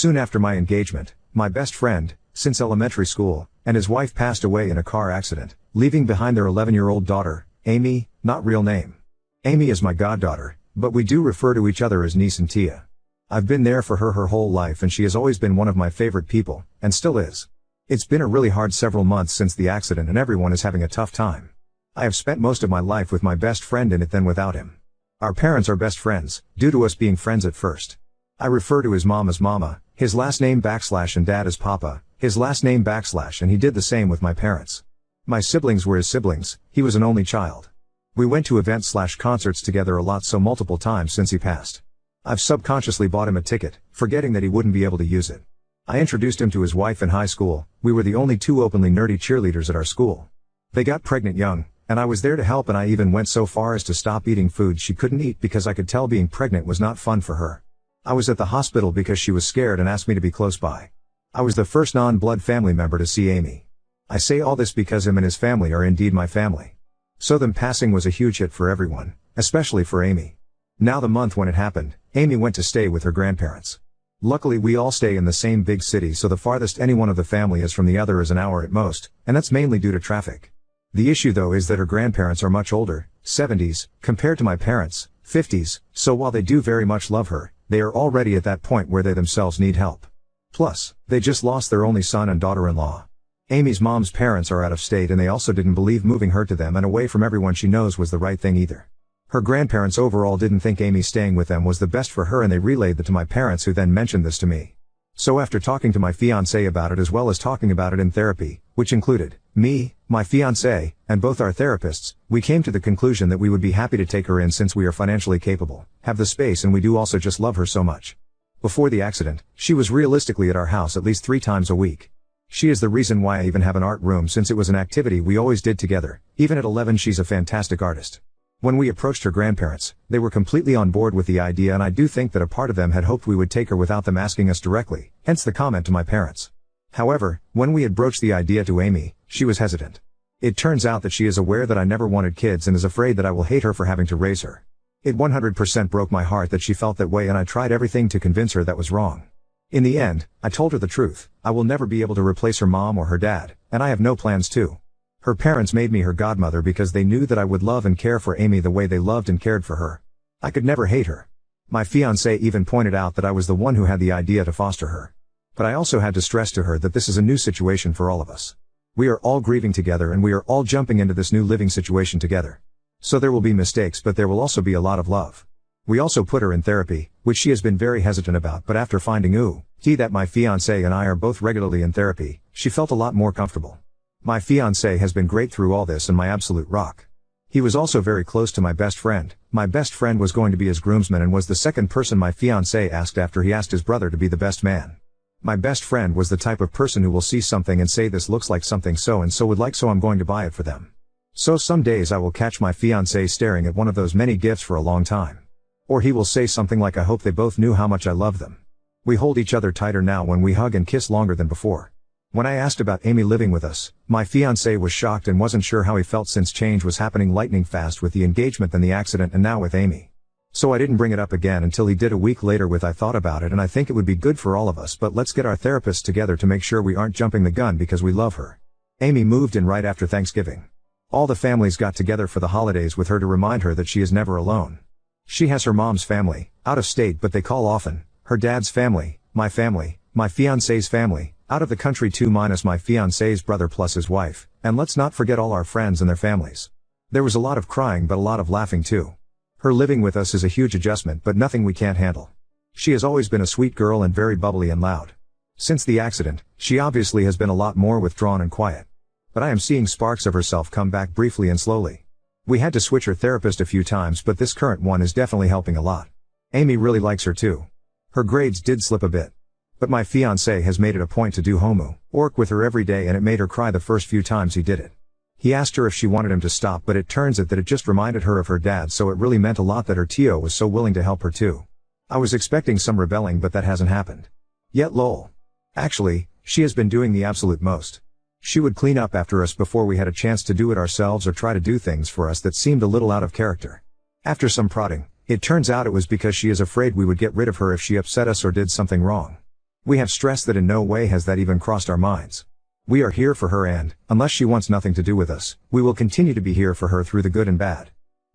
Soon after my engagement, my best friend, since elementary school, and his wife passed away in a car accident, leaving behind their 11-year-old daughter, Amy, not real name. Amy is my goddaughter, but we do refer to each other as niece and Tia. I've been there for her whole life and she has always been one of my favorite people, and still is. It's been a really hard several months since the accident and everyone is having a tough time. I have spent most of my life with my best friend in it than without him. Our parents are best friends, due to us being friends at first. I refer to his mom as Mama, his last name / and dad as Papa, his last name / and he did the same with my parents. My siblings were his siblings, he was an only child. We went to events / concerts together a lot, so multiple times since he passed. I've subconsciously bought him a ticket, forgetting that he wouldn't be able to use it. I introduced him to his wife in high school. We were the only two openly nerdy cheerleaders at our school. They got pregnant young, and I was there to help, and I even went so far as to stop eating food she couldn't eat because I could tell being pregnant was not fun for her. I was at the hospital because she was scared and asked me to be close by. I was the first non-blood family member to see Amy. I say all this because him and his family are indeed my family. So them passing was a huge hit for everyone, especially for Amy. Now the month when it happened, Amy went to stay with her grandparents. Luckily we all stay in the same big city, so the farthest any one of the family is from the other is an hour at most, and that's mainly due to traffic. The issue though is that her grandparents are much older, 70s, compared to my parents, 50s, so while they do very much love her, they are already at that point where they themselves need help. Plus, they just lost their only son and daughter-in-law. Amy's mom's parents are out of state and they also didn't believe moving her to them and away from everyone she knows was the right thing either. Her grandparents overall didn't think Amy staying with them was the best for her, and they relayed that to my parents, who then mentioned this to me. So after talking to my fiancé about it as well as talking about it in therapy, which included me, my fiancé, and both our therapists, we came to the conclusion that we would be happy to take her in since we are financially capable, have the space, and we do also just love her so much. Before the accident, she was realistically at our house at least 3 times a week. She is the reason why I even have an art room, since it was an activity we always did together. Even at 11 she's a fantastic artist. When we approached her grandparents, they were completely on board with the idea, and I do think that a part of them had hoped we would take her without them asking us directly, hence the comment to my parents. However, when we had broached the idea to Amy, she was hesitant. It turns out that she is aware that I never wanted kids and is afraid that I will hate her for having to raise her. It 100% broke my heart that she felt that way, and I tried everything to convince her that was wrong. In the end, I told her the truth. I will never be able to replace her mom or her dad, and I have no plans to. Her parents made me her godmother because they knew that I would love and care for Amy the way they loved and cared for her. I could never hate her. My fiancé even pointed out that I was the one who had the idea to foster her. But I also had to stress to her that this is a new situation for all of us. We are all grieving together and we are all jumping into this new living situation together. So there will be mistakes, but there will also be a lot of love. We also put her in therapy, which she has been very hesitant about, but after finding that my fiancé and I are both regularly in therapy, she felt a lot more comfortable. My fiancé has been great through all this and my absolute rock. He was also very close to my best friend. My best friend was going to be his groomsman and was the second person my fiancé asked after he asked his brother to be the best man. My best friend was the type of person who will see something and say this looks like something so and so would like, so I'm going to buy it for them. So some days I will catch my fiancé staring at one of those many gifts for a long time. Or he will say something like, I hope they both knew how much I love them. We hold each other tighter now when we hug and kiss longer than before. When I asked about Amy living with us, my fiancé was shocked and wasn't sure how he felt since change was happening lightning fast with the engagement, then the accident, and now with Amy. So I didn't bring it up again until he did a week later with I thought about it and I think it would be good for all of us, but let's get our therapists together to make sure we aren't jumping the gun because we love her. Amy moved in right after Thanksgiving. All the families got together for the holidays with her to remind her that she is never alone. She has her mom's family, out of state but they call often, her dad's family, my fiancé's family, out of the country too minus my fiancé's brother plus his wife, and let's not forget all our friends and their families. There was a lot of crying but a lot of laughing too. Her living with us is a huge adjustment but nothing we can't handle. She has always been a sweet girl and very bubbly and loud. Since the accident, she obviously has been a lot more withdrawn and quiet. But I am seeing sparks of herself come back briefly and slowly. We had to switch her therapist a few times but this current one is definitely helping a lot. Amy really likes her too. Her grades did slip a bit. But my fiancé has made it a point to do homework with her every day and it made her cry the first few times he did it. He asked her if she wanted him to stop but it turns out that it just reminded her of her dad, so it really meant a lot that her Tio was so willing to help her too. I was expecting some rebelling but that hasn't happened. Yet lol. Actually, she has been doing the absolute most. She would clean up after us before we had a chance to do it ourselves or try to do things for us that seemed a little out of character. After some prodding, it turns out it was because she is afraid we would get rid of her if she upset us or did something wrong. We have stressed that in no way has that even crossed our minds. We are here for her and, unless she wants nothing to do with us, we will continue to be here for her through the good and bad.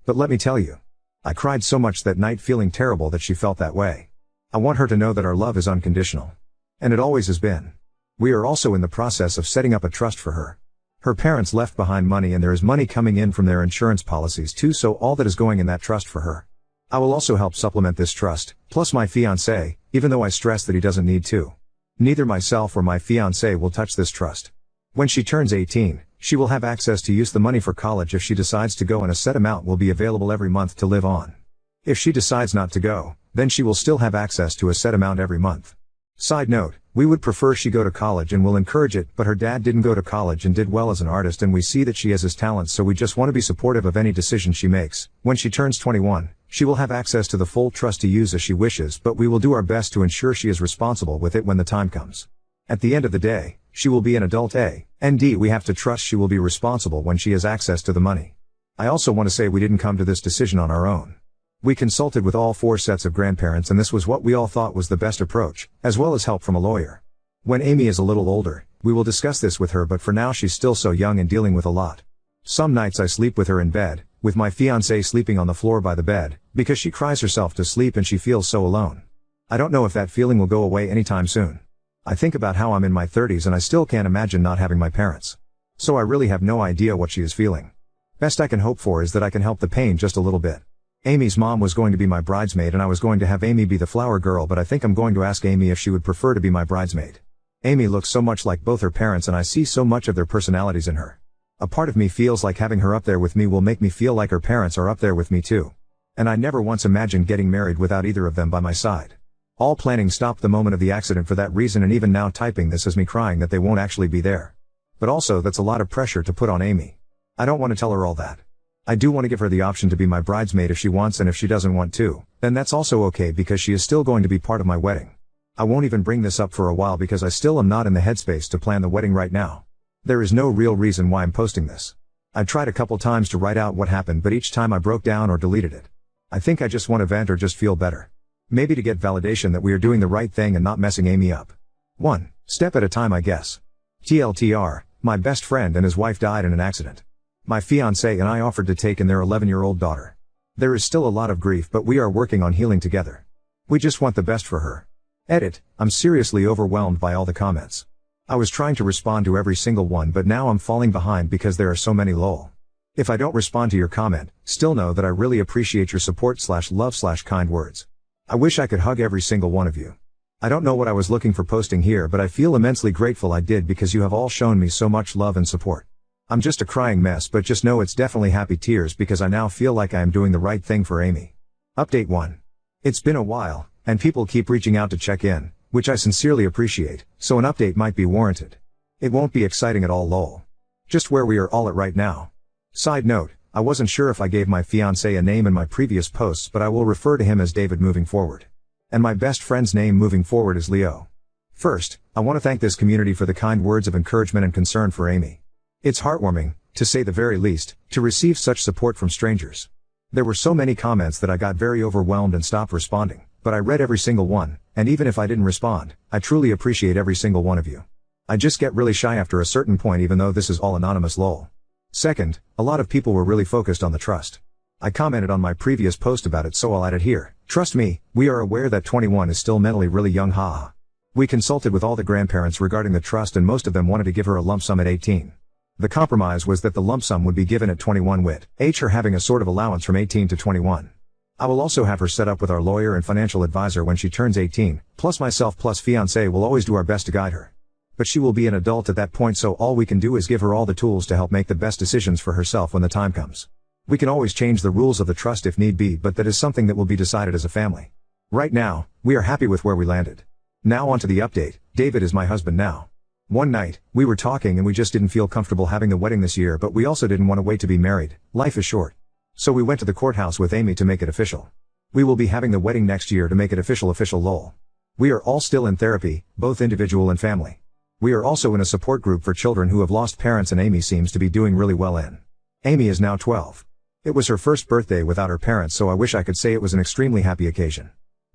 But let me tell you, I cried so much that night feeling terrible that she felt that way. I want her to know that our love is unconditional. And it always has been. We are also in the process of setting up a trust for her. Her parents left behind money and there is money coming in from their insurance policies too, so all that is going in that trust for her. I will also help supplement this trust, plus my fiancé, even though I stress that he doesn't need to. Neither myself or my fiancé will touch this trust. When she turns 18, she will have access to use the money for college if she decides to go, and a set amount will be available every month to live on. If she decides not to go, then she will still have access to a set amount every month. Side note, we would prefer she go to college and will encourage it, but her dad didn't go to college and did well as an artist, and we see that she has his talents, so we just want to be supportive of any decision she makes. When she turns 21, she will have access to the full trust to use as she wishes, but we will do our best to ensure she is responsible with it when the time comes. At the end of the day, she will be an adult and we have to trust she will be responsible when she has access to the money. I also want to say we didn't come to this decision on our own. We consulted with all 4 sets of grandparents and this was what we all thought was the best approach, as well as help from a lawyer. When Amy is a little older, we will discuss this with her, but for now she's still so young and dealing with a lot. Some nights I sleep with her in bed, with my fiancé sleeping on the floor by the bed, because she cries herself to sleep and she feels so alone. I don't know if that feeling will go away anytime soon. I think about how I'm in my 30s and I still can't imagine not having my parents. So I really have no idea what she is feeling. Best I can hope for is that I can help the pain just a little bit. Amy's mom was going to be my bridesmaid and I was going to have Amy be the flower girl, but I think I'm going to ask Amy if she would prefer to be my bridesmaid. Amy looks so much like both her parents and I see so much of their personalities in her. A part of me feels like having her up there with me will make me feel like her parents are up there with me too. And I never once imagined getting married without either of them by my side. All planning stopped the moment of the accident for that reason, and even now typing this is me crying that they won't actually be there. But also that's a lot of pressure to put on Amy. I don't want to tell her all that. I do want to give her the option to be my bridesmaid if she wants, and if she doesn't want to, then that's also okay because she is still going to be part of my wedding. I won't even bring this up for a while because I still am not in the headspace to plan the wedding right now. There is no real reason why I'm posting this. I tried a couple times to write out what happened, but each time I broke down or deleted it. I think I just want to vent or just feel better. Maybe to get validation that we are doing the right thing and not messing Amy up. 1 step at a time, I guess. TLTR, my best friend and his wife died in an accident. My fiancé and I offered to take in their 11-year-old daughter. There is still a lot of grief, but we are working on healing together. We just want the best for her. Edit, I'm seriously overwhelmed by all the comments. I was trying to respond to every single one, but now I'm falling behind because there are so many lol. If I don't respond to your comment, still know that I really appreciate your support / love / kind words. I wish I could hug every single one of you. I don't know what I was looking for posting here, but I feel immensely grateful I did because you have all shown me so much love and support. I'm just a crying mess, but just know it's definitely happy tears because I now feel like I am doing the right thing for Amy. Update 1. It's been a while, and people keep reaching out to check in, which I sincerely appreciate, so an update might be warranted. It won't be exciting at all lol. Just where we are all at right now. Side note, I wasn't sure if I gave my fiancé a name in my previous posts, but I will refer to him as David moving forward. And my best friend's name moving forward is Leo. First, I want to thank this community for the kind words of encouragement and concern for Amy. It's heartwarming, to say the very least, to receive such support from strangers. There were so many comments that I got very overwhelmed and stopped responding, but I read every single one, and even if I didn't respond, I truly appreciate every single one of you. I just get really shy after a certain point, even though this is all anonymous lol. Second, a lot of people were really focused on the trust. I commented on my previous post about it, so I'll add it here. Trust me, we are aware that 21 is still mentally really young, haha. We consulted with all the grandparents regarding the trust and most of them wanted to give her a lump sum at 18. The compromise was that the lump sum would be given at 21 with her having a sort of allowance from 18 to 21. I will also have her set up with our lawyer and financial advisor when she turns 18, plus myself plus fiancé will always do our best to guide her. But she will be an adult at that point, so all we can do is give her all the tools to help make the best decisions for herself when the time comes. We can always change the rules of the trust if need be, but that is something that will be decided as a family. Right now, we are happy with where we landed. Now on to the update. David is my husband now. One night, we were talking and we just didn't feel comfortable having the wedding this year, but we also didn't want to wait to be married. Life is short. So we went to the courthouse with Amy to make it official. We will be having the wedding next year to make it official lol. We are all still in therapy, both individual and family. We are also in a support group for children who have lost parents, and Amy seems to be doing really well in. Amy is now 12. It was her first birthday without her parents, so I wish I could say it was an extremely happy occasion.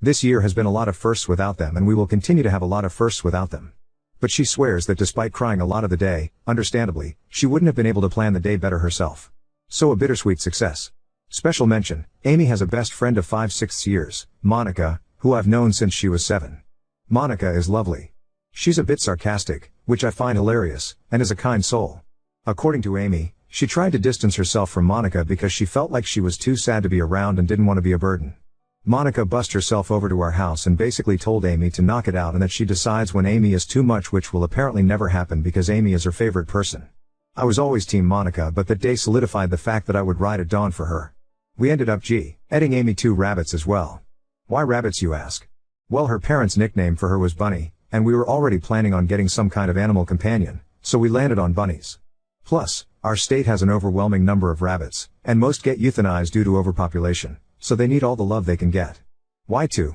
This year has been a lot of firsts without them, and we will continue to have a lot of firsts without them. But she swears that despite crying a lot of the day, understandably, she wouldn't have been able to plan the day better herself. So a bittersweet success. Special mention, Amy has a best friend of 5/6 years, Monica, who I've known since she was 7. Monica is lovely. She's a bit sarcastic, which I find hilarious, and is a kind soul. According to Amy, she tried to distance herself from Monica because she felt like she was too sad to be around and didn't want to be a burden. Monica bussed herself over to our house and basically told Amy to knock it out and that she decides when Amy is too much, which will apparently never happen because Amy is her favorite person. I was always team Monica, but that day solidified the fact that I would ride at dawn for her. We ended up adding Amy 2 rabbits as well. Why rabbits, you ask? Well, her parents' nickname for her was Bunny, and we were already planning on getting some kind of animal companion, so we landed on bunnies. Plus, our state has an overwhelming number of rabbits, and most get euthanized due to overpopulation, so they need all the love they can get. Why 2?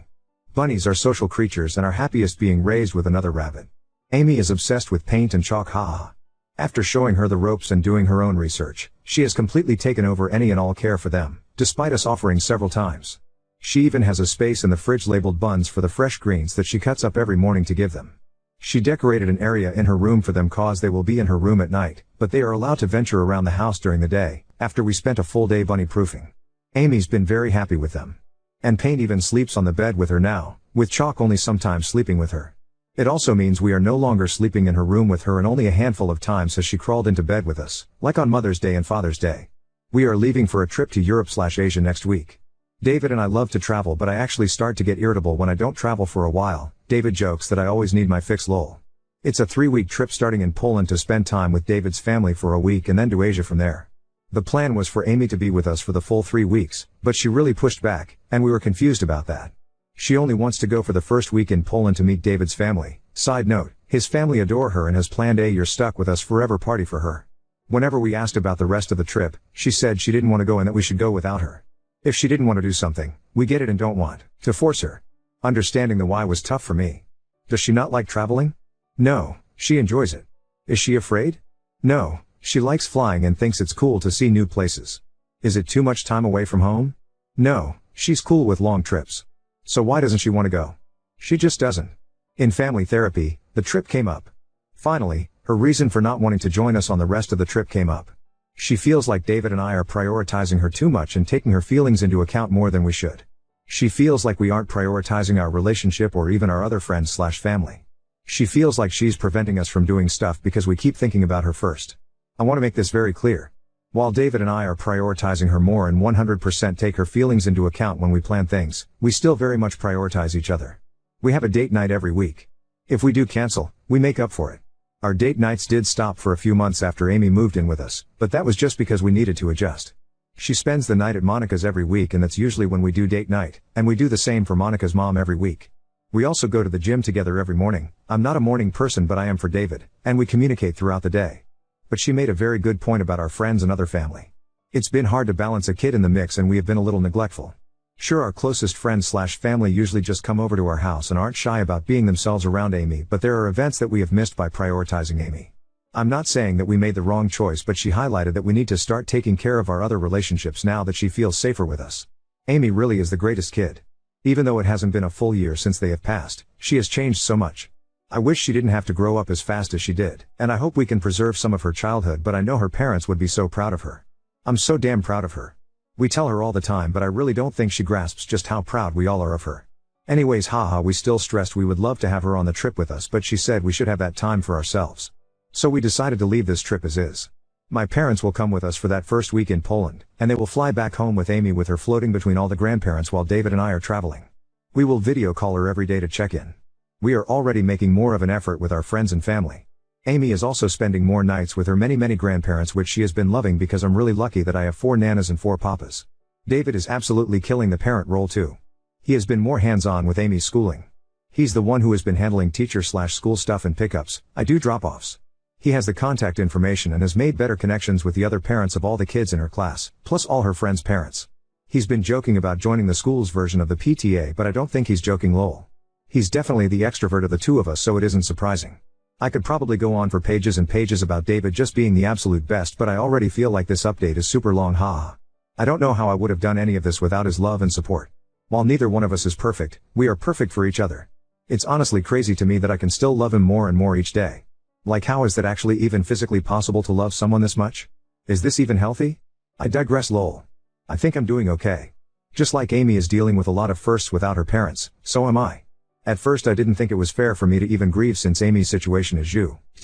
Bunnies are social creatures and are happiest being raised with another rabbit. Amy is obsessed with paint and chalk, haha. After showing her the ropes and doing her own research, she has completely taken over any and all care for them, despite us offering several times. She even has a space in the fridge labeled buns for the fresh greens that she cuts up every morning to give them. She decorated an area in her room for them cause they will be in her room at night, but they are allowed to venture around the house during the day, after we spent a full day bunny proofing. Amy's been very happy with them. And Paint even sleeps on the bed with her now, with Chalk only sometimes sleeping with her. It also means we are no longer sleeping in her room with her, and only a handful of times has she crawled into bed with us, like on Mother's Day and Father's Day. We are leaving for a trip to Europe/Asia next week. David and I love to travel, but I actually start to get irritable when I don't travel for a while. David jokes that I always need my fix, lol. It's a 3-week trip starting in Poland to spend time with David's family for a week and then to Asia from there. The plan was for Amy to be with us for the full 3 weeks, but she really pushed back, and we were confused about that. She only wants to go for the first week in Poland to meet David's family. Side note, his family adore her and has planned a "you're stuck with us forever" party for her. Whenever we asked about the rest of the trip, she said she didn't want to go and that we should go without her. If she didn't want to do something, we get it and don't want to force her. Understanding the why was tough for me. Does she not like traveling? No, she enjoys it. Is she afraid? No, she likes flying and thinks it's cool to see new places. Is it too much time away from home? No, she's cool with long trips. So why doesn't she want to go? She just doesn't. In family therapy, the trip came up. Finally, her reason for not wanting to join us on the rest of the trip came up. She feels like David and I are prioritizing her too much and taking her feelings into account more than we should. She feels like we aren't prioritizing our relationship or even our other friends/family. She feels like she's preventing us from doing stuff because we keep thinking about her first. I want to make this very clear. While David and I are prioritizing her more and 100% take her feelings into account when we plan things, we still very much prioritize each other. We have a date night every week. If we do cancel, we make up for it. Our date nights did stop for a few months after Amy moved in with us, but that was just because we needed to adjust. She spends the night at Monica's every week, and that's usually when we do date night, and we do the same for Monica's mom every week. We also go to the gym together every morning. I'm not a morning person, but I am for David, and we communicate throughout the day. But she made a very good point about our friends and other family. It's been hard to balance a kid in the mix, and we have been a little neglectful. Sure, our closest friends/family usually just come over to our house and aren't shy about being themselves around Amy, but there are events that we have missed by prioritizing Amy. I'm not saying that we made the wrong choice, but she highlighted that we need to start taking care of our other relationships now that she feels safer with us. Amy really is the greatest kid. Even though it hasn't been a full year since they have passed, she has changed so much. I wish she didn't have to grow up as fast as she did, and I hope we can preserve some of her childhood, but I know her parents would be so proud of her. I'm so damn proud of her. We tell her all the time, but I really don't think she grasps just how proud we all are of her. Anyways, haha, we still stressed we would love to have her on the trip with us, but she said we should have that time for ourselves. So we decided to leave this trip as is. My parents will come with us for that first week in Poland, and they will fly back home with Amy, with her floating between all the grandparents while David and I are traveling. We will video call her every day to check in. We are already making more of an effort with our friends and family. Amy is also spending more nights with her many grandparents, which she has been loving because I'm really lucky that I have 4 nanas and 4 papas. David is absolutely killing the parent role too. He has been more hands-on with Amy's schooling. He's the one who has been handling teacher/school stuff and pickups. I do drop-offs. He has the contact information and has made better connections with the other parents of all the kids in her class, plus all her friends' parents. He's been joking about joining the school's version of the PTA, but I don't think he's joking, lol. He's definitely the extrovert of the two of us, so it isn't surprising. I could probably go on for pages and pages about David just being the absolute best, but I already feel like this update is super long, haha. I don't know how I would have done any of this without his love and support. While neither one of us is perfect, we are perfect for each other. It's honestly crazy to me that I can still love him more and more each day. Like, how is that actually even physically possible to love someone this much? Is this even healthy? I digress lol. I think I'm doing okay. Just like Amy is dealing with a lot of firsts without her parents, so am I. At first I didn't think it was fair for me to even grieve since Amy's situation is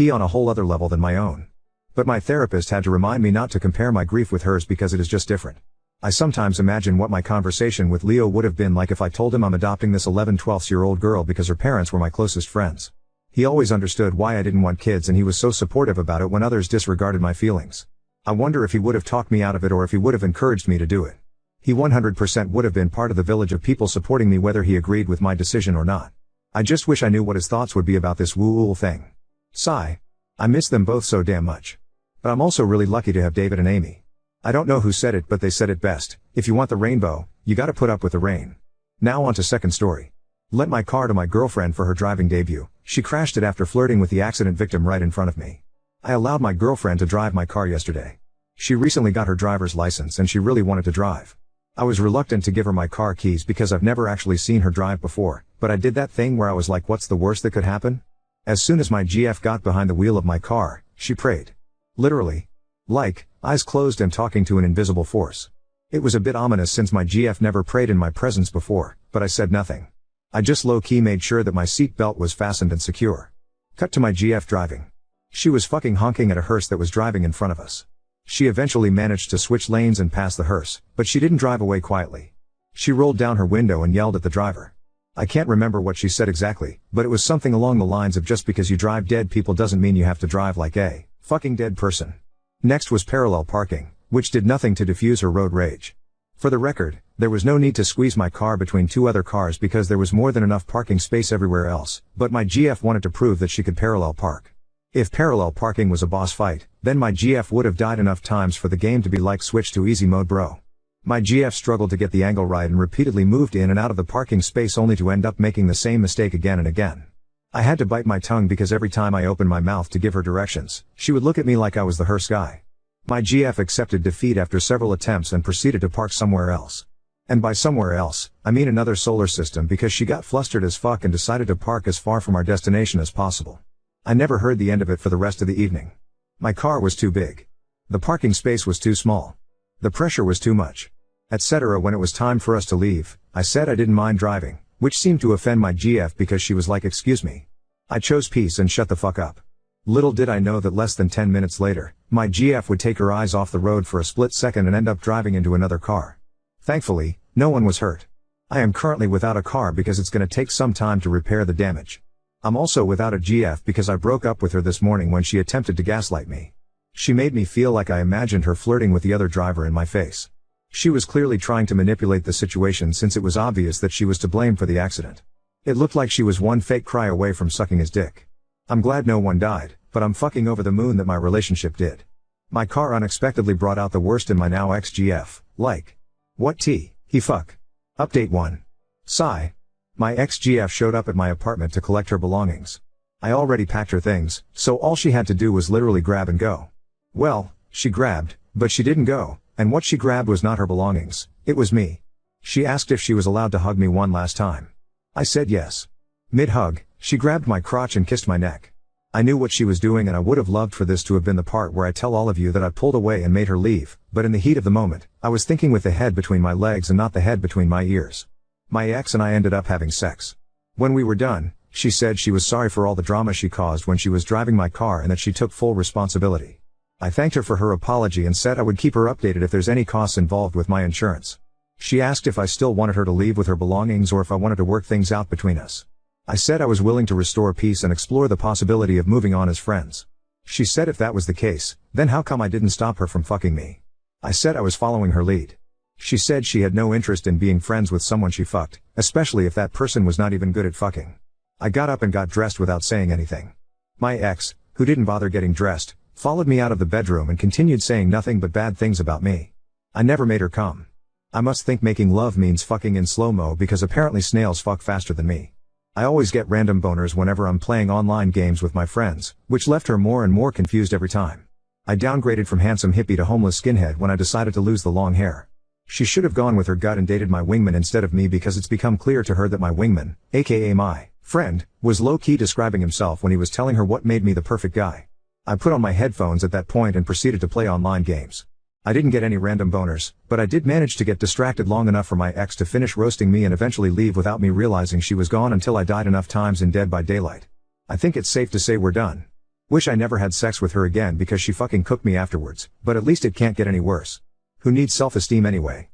on a whole other level than my own. But my therapist had to remind me not to compare my grief with hers because it is just different. I sometimes imagine what my conversation with Leo would have been like if I told him I'm adopting this 11-12-year-old girl because her parents were my closest friends. He always understood why I didn't want kids and he was so supportive about it when others disregarded my feelings. I wonder if he would have talked me out of it or if he would have encouraged me to do it. He 100% would have been part of the village of people supporting me whether he agreed with my decision or not. I just wish I knew what his thoughts would be about this woo-ool thing. Sigh. I miss them both so damn much. But I'm also really lucky to have David and Amy. I don't know who said it but they said it best, if you want the rainbow, you gotta put up with the rain. Now on to second story. Lent my car to my girlfriend for her driving debut. She crashed it after flirting with the accident victim right in front of me. I allowed my girlfriend to drive my car yesterday. She recently got her driver's license and she really wanted to drive. I was reluctant to give her my car keys because I've never actually seen her drive before, but I did that thing where I was like, what's the worst that could happen? As soon as my GF got behind the wheel of my car, she prayed. Literally. Like, eyes closed and talking to an invisible force. It was a bit ominous since my GF never prayed in my presence before, but I said nothing. I just low-key made sure that my seat belt was fastened and secure. Cut to my GF driving. She was fucking honking at a hearse that was driving in front of us. She eventually managed to switch lanes and pass the hearse, but she didn't drive away quietly. She rolled down her window and yelled at the driver. I can't remember what she said exactly, but it was something along the lines of just because you drive dead people doesn't mean you have to drive like a fucking dead person. Next was parallel parking, which did nothing to diffuse her road rage. For the record, there was no need to squeeze my car between two other cars because there was more than enough parking space everywhere else, but my GF wanted to prove that she could parallel park. If parallel parking was a boss fight, then my GF would have died enough times for the game to be like switch to easy mode bro. My GF struggled to get the angle right and repeatedly moved in and out of the parking space only to end up making the same mistake again and again. I had to bite my tongue because every time I opened my mouth to give her directions, she would look at me like I was the hearse guy. My GF accepted defeat after several attempts and proceeded to park somewhere else. And by somewhere else, I mean another solar system because she got flustered as fuck and decided to park as far from our destination as possible. I never heard the end of it for the rest of the evening. My car was too big. The parking space was too small. The pressure was too much. Etc. When it was time for us to leave, I said I didn't mind driving, which seemed to offend my GF because she was like, excuse me. I chose peace and shut the fuck up. Little did I know that less than 10 minutes later, my GF would take her eyes off the road for a split second and end up driving into another car. Thankfully, no one was hurt. I am currently without a car because it's gonna take some time to repair the damage. I'm also without a GF because I broke up with her this morning when she attempted to gaslight me. She made me feel like I imagined her flirting with the other driver in my face. She was clearly trying to manipulate the situation since it was obvious that she was to blame for the accident. It looked like she was one fake cry away from sucking his dick. I'm glad no one died, but I'm fucking over the moon that my relationship did. My car unexpectedly brought out the worst in my now ex-GF, like. What tea, he fuck. Update 1. Sigh. My ex-GF showed up at my apartment to collect her belongings. I already packed her things, so all she had to do was literally grab and go. Well, she grabbed, but she didn't go, and what she grabbed was not her belongings, it was me. She asked if she was allowed to hug me one last time. I said yes. Mid-hug, she grabbed my crotch and kissed my neck. I knew what she was doing and I would have loved for this to have been the part where I tell all of you that I pulled away and made her leave, but in the heat of the moment, I was thinking with the head between my legs and not the head between my ears. My ex and I ended up having sex. When we were done, she said she was sorry for all the drama she caused when she was driving my car and that she took full responsibility. I thanked her for her apology and said I would keep her updated if there's any costs involved with my insurance. She asked if I still wanted her to leave with her belongings or if I wanted to work things out between us. I said I was willing to restore peace and explore the possibility of moving on as friends. She said if that was the case, then how come I didn't stop her from fucking me? I said I was following her lead. She said she had no interest in being friends with someone she fucked, especially if that person was not even good at fucking. I got up and got dressed without saying anything. My ex, who didn't bother getting dressed, followed me out of the bedroom and continued saying nothing but bad things about me. I never made her come. I must think making love means fucking in slow-mo because apparently snails fuck faster than me. I always get random boners whenever I'm playing online games with my friends, which left her more and more confused every time. I downgraded from handsome hippie to homeless skinhead when I decided to lose the long hair. She should have gone with her gut and dated my wingman instead of me, because it's become clear to her that my wingman, aka my friend, was low-key describing himself when he was telling her what made me the perfect guy. I put on my headphones at that point and proceeded to play online games. I didn't get any random boners, but I did manage to get distracted long enough for my ex to finish roasting me and eventually leave without me realizing she was gone until I died enough times in Dead by Daylight. I think it's safe to say we're done. Wish I never had sex with her again because she fucking cooked me afterwards, but at least it can't get any worse. Who needs self-esteem anyway?